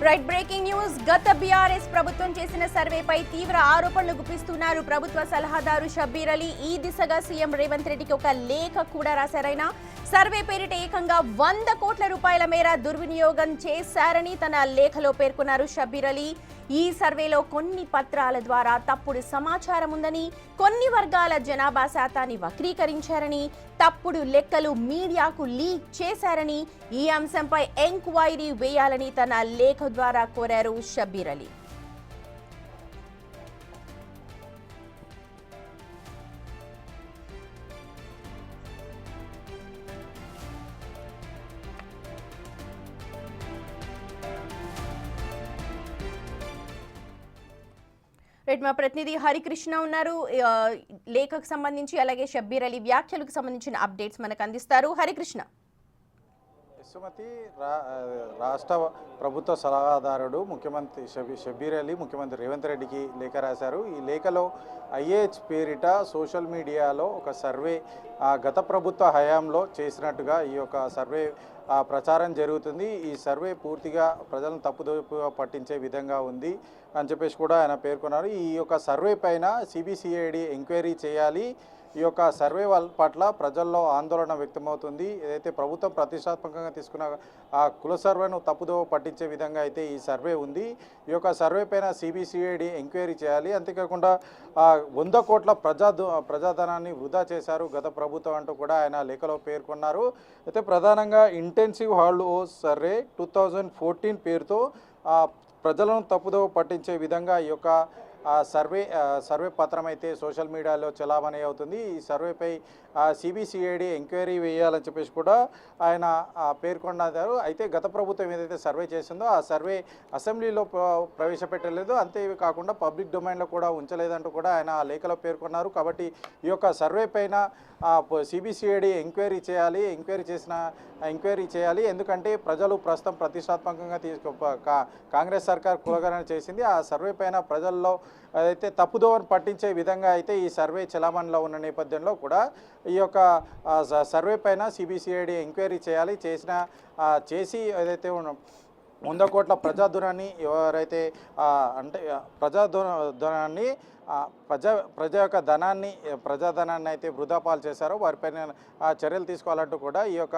Right breaking news. గత BRS ప్రభుత్వం చేసిన సర్వేపై తీవ్ర ఆరోపణలు గుప్పిస్తున్నారు ప్రభుత్వ సలహాదారు షబ్బీర్ అలీ. ఈ దిశగా సీఎం రేవంత్ రెడ్డికి ఒక లేఖ కూడా రాశారైనా సర్వే పేరిట ఏకంగా 100 కోట్ల రూపాయల మేర దుర్వినియోగం చేశారని తన లేఖలో పేర్కొన్నారు షబ్బీర్ అలీ. ఈ సర్వేలో కొన్ని పత్రాల ద్వారా తప్పుడు సమాచారం ఉందని, కొన్ని వర్గాల జనాభా శాతాన్ని వక్రీకరించారని, తప్పుడు లెక్కలు మీడియాకు లీక్ చేశారని, ఈ అంశంపై ఎంక్వైరీ వేయాలని తన లేఖ ద్వారా కోరారు షబ్బీర్ అలీ. మా ప్రతినిధి హరికృష్ణ ఉన్నారు. లేఖకు సంబంధించి అలాగే షబ్బీర్ అలీ వ్యాఖ్యలకు సంబంధించిన అప్డేట్స్ మనకు అందిస్తారు. హరికృష్ణ. సుమతి, రాష్ట్ర ప్రభుత్వ సలహాదారుడు ముఖ్యమంత్రి షబ్బీర్ అలీ ముఖ్యమంత్రి రేవంత్ రెడ్డికి లేఖ రాశారు. ఈ లేఖలో ఐఏహెచ్ పేరిట సోషల్ మీడియాలో ఒక సర్వే గత ప్రభుత్వ హయాంలో చేసినట్టుగా ఈ యొక్క సర్వే ప్రచారం జరుగుతుంది. ఈ సర్వే పూర్తిగా ప్రజలను తప్పుదోవ పట్టించే విధంగా ఉంది అని చెప్పేసి కూడా ఆయన పేర్కొన్నారు. ఈ యొక్క సర్వే పైన సిబిసిఐడి ఎంక్వైరీ చేయాలి. ఈ యొక్క సర్వే పట్ల ప్రజల్లో ఆందోళన వ్యక్తమవుతుంది. ఏదైతే ప్రభుత్వం ప్రతిష్టాత్మకంగా తీసుకున్న ఆ కుల సర్వేను తప్పుదోవ పట్టించే విధంగా అయితే ఈ సర్వే ఉంది. ఈ యొక్క సర్వే పైన సిబిసిఐడి ఎంక్వైరీ చేయాలి. అంతేకాకుండా 100 కోట్ల ప్రజాధనాన్ని వృధా చేశారు గత ప్రభుత్వం అంటూ కూడా ఆయన లేఖలో పేర్కొన్నారు. అయితే ప్రధానంగా ఇంటెన్సివ్ హాల్డ్ ఓస్ సర్వే 2014 పేరుతో ప్రజలను తప్పుదోవ పట్టించే విధంగా ఈ యొక్క సర్వే పత్రం అయితే సోషల్ మీడియాలో చలామణి అవుతుంది. ఈ సర్వేపై సిబిసిఐడి ఎంక్వైరీ వేయాలని చెప్పేసి కూడా ఆయన పేర్కొన్నారు. అయితే గత ప్రభుత్వం ఏదైతే సర్వే చేసిందో ఆ సర్వే అసెంబ్లీలో ప్రవేశపెట్టలేదు, అంతేకాకుండా పబ్లిక్ డొమైన్లో కూడా ఉంచలేదంటూ కూడా ఆయన ఆ లేఖలో పేర్కొన్నారు. కాబట్టి ఈ యొక్క సర్వే పైన సిబిసిఐడి ఎంక్వైరీ చేయాలి. ఎందుకంటే ప్రజలు ప్రస్తుతం ప్రతిష్టాత్మకంగా కాంగ్రెస్ సర్కార్ కులగణన చేసింది. ఆ సర్వే పైన ప్రజల్లో అయితే తప్పుదోవను పట్టించే విధంగా అయితే ఈ సర్వే చలామణిలో ఉన్న నేపథ్యంలో కూడా ఈ యొక్క సర్వే పైన సిబిసిఐడి ఎంక్వైరీ చేయాలి. చేసి ఏదైతే 100 కోట్ల ప్రజాధనాన్ని ఎవరైతే అంటే ప్రజాధనాన్ని ప్రజా యొక్క ప్రజాధనాన్ని అయితే వృధా పాలు చేశారో వారిపైన చర్యలు తీసుకోవాలంటూ కూడా ఈ యొక్క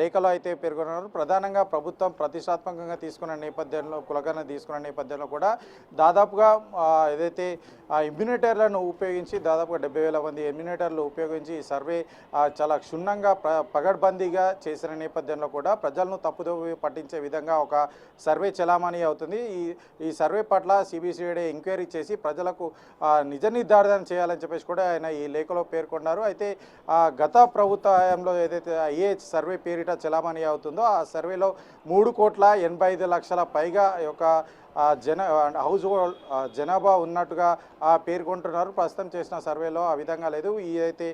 లేఖలో అయితే పేర్కొన్నారు. ప్రధానంగా ప్రభుత్వం ప్రతిష్టాత్మకంగా తీసుకున్న నేపథ్యంలో కులగణన తీసుకున్న నేపథ్యంలో కూడా దాదాపుగా ఏదైతే ఇమ్యూనిటర్లను ఉపయోగించి దాదాపుగా 70,000 మంది ఇమ్యూనిటర్లు ఉపయోగించి ఈ సర్వే చాలా క్షుణ్ణంగా పగడ్బందీగా చేసిన నేపథ్యంలో కూడా ప్రజలను తప్పుదోవ పట్టించే విధంగా ఒక సర్వే చలామణి అవుతుంది. ఈ సర్వే పట్ల సిబిసిఐడి ఎంక్వైరీ చేసి ప్రజలకు నిజ నిర్ధారణ చేయాలని చెప్పేసి కూడా ఆయన ఈ లేఖలో పేర్కొన్నారు. అయితే గత ప్రభుత్వ హయాంలో ఏదైతే ఐఏహెచ్ సర్వే పేరిట చలామణి అవుతుందో ఆ సర్వేలో 3,85,00,000 పైగా యొక్క హౌస్ హోల్డ్ జనాభా ఉన్నట్టుగా పేర్కొంటున్నారు. ప్రస్తుతం చేసిన సర్వేలో ఆ విధంగా లేదు. ఈ అయితే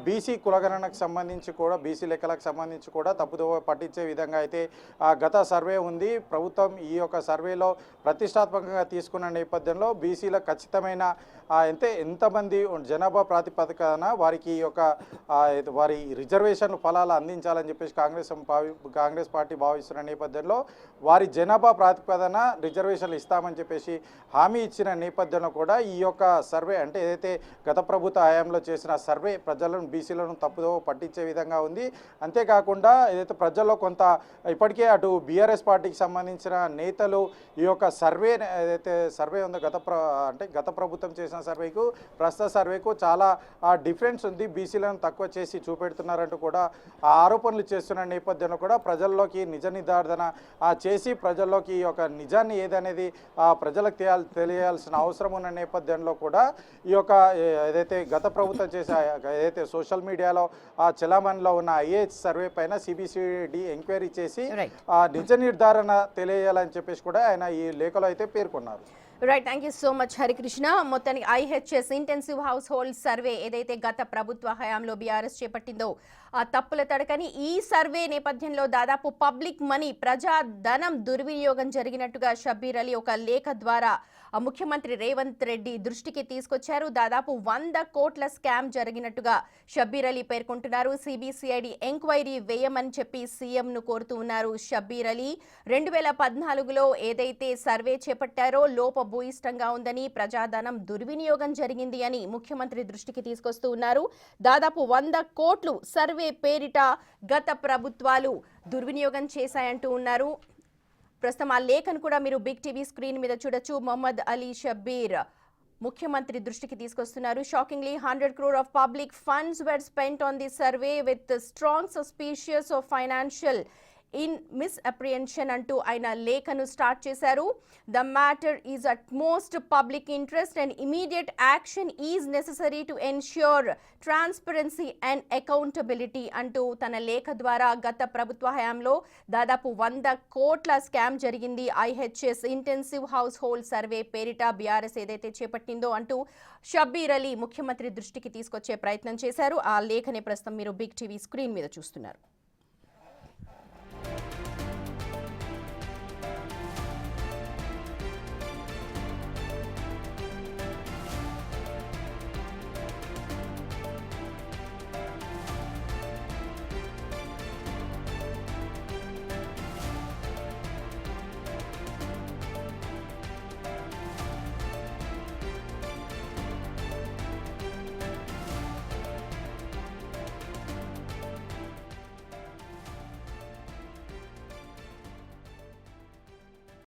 బీసీ కులగణనకు సంబంధించి కూడా బీసీ లెక్కలకు సంబంధించి కూడా తప్పుదోవ పట్టించే విధంగా అయితే గత సర్వే ఉంది. ప్రభుత్వం ఈ యొక్క సర్వేలో ప్రతిష్టాత్మకంగా తీసుకున్న నేపథ్యంలో బీసీల ఖచ్చితమైన ఎంతమంది జనాభా ప్రాతిపదికన వారికి వారి రిజర్వేషన్ ఫలాలు అందించాలని చెప్పేసి కాంగ్రెస్ పార్టీ భావిస్తున్న నేపథ్యంలో వారి జనాభా ప్రాతిపదన రిజర్వేషన్లు ఇస్తామని చెప్పేసి హామీ ఇచ్చిన నేపథ్యంలో కూడా ఈ యొక్క సర్వే అంటే ఏదైతే గత ప్రభుత్వ హయాంలో చేసిన సర్వే ప్రజలను బీసీలను తప్పుదోవ పట్టించే విధంగా ఉంది. అంతేకాకుండా ఏదైతే ప్రజల్లో కొంత ఇప్పటికే అటు బీఆర్ఎస్ పార్టీకి సంబంధించిన నేతలు ఈ యొక్క సర్వే ఏదైతే సర్వే ఉందో గత ప్రభుత్వం చేసిన సర్వేకు ప్రస్తుత సర్వేకు చాలా డిఫరెన్స్ ఉంది, బీసీలను తక్కువ చేసి చూపెడుతున్నారంటూ కూడా ఆరోపణలు చేస్తున్న నేపథ్యంలో కూడా ప్రజల్లోకి నిజ నిర్ధారణ చేసి ప్రజల్లోకి ఈ యొక్క నిజాన్ని ఏదనేది ప్రజలకు తెలియాల్సిన అవసరం ఉన్న నేపథ్యంలో కూడా ఈ యొక్క ఏదైతే గత ప్రభుత్వం చేసే ఏదైతే సోషల్ మీడియాలో చలామణిలో ఉన్న ఐఏహెచ్ సర్వే పైన సిబిసిఐడి ఎంక్వైరీ చేసి నిజ నిర్ధారణ తెలియాలని చెప్పేసి కూడా ఆయన ఈ లేఖలో అయితే పేర్కొన్నారు. Right, thank you so much Harikrishna. మొత్తానికి IHS intensive household survey ఏదైతే గత ప్రభుత్వ హయాంలో బీఆర్ఎస్ చేపట్టిందో ఆ తప్పుల తడకని ఈ సర్వే నేపథ్యంలో దాదాపు పబ్లిక్ మనీ ప్రజాధనం దుర్వినియోగం జరిగినట్టుగా షబ్బీర్ అలీ ఒక లేఖ ద్వారా ముఖ్యమంత్రి రేవంత్ రెడ్డి దృష్టికి తీసుకొచ్చారు. దాదాపు 100 కోట్ల స్కామ్ జరిగినట్టుగా షబ్బీర్ అలీ పేర్కొంటున్నారు. సిబిసిఐడి ఎంక్వైరీ వేయమని చెప్పి సీఎంను కోరుతూ ఉన్నారు షబ్బీర్ అలీ. 2014లో ఏదైతే సర్వే చేపట్టారో లోపభూయిష్టంగా ఉందని, ప్రజాధనం దుర్వినియోగం జరిగింది అని ముఖ్యమంత్రి దృష్టికి తీసుకొస్తూ ఉన్నారు. దాదాపు 100 కోట్లు సర్వే పేరిట గత ప్రభుత్వాలు దుర్వినియోగం చేశాయంటూ ఉన్నారు. ప్రస్తుతం ఆ లేఖను కూడా మీరు బిగ్ టీవీ స్క్రీన్ మీద చూడొచ్చు. మొహమ్మద్ అలీ షబ్బీర్ ముఖ్యమంత్రి దృష్టికి తీసుకొస్తున్నారు. Shockingly 100 crore of public funds were spent on this survey with strong suspicious of financial in misapprehension అంటూ ఆయన లేఖను స్టార్ట్ చేశారు. The matter is at most public interest and immediate action is necessary to ensure transparency and accountability అంటూ తన లేఖ ద్వారా గత ప్రభుత్వ హయాంలో దాదాపు 100 కోట్ల స్కామ్ జరిగింది IHS intensive household survey పేరిట బీఆర్ఎస్ ఏదైతే చేపట్టిందో అంటూ షబ్బీర్ అలీ ముఖ్యమంత్రి దృష్టికి తీసుకొచ్చే ప్రయత్నం చేశారు. ఆ లేఖనే ప్రస్తుతం మీరు బిగ్ టీవీ స్క్రీన్ మీద చూస్తున్నారు.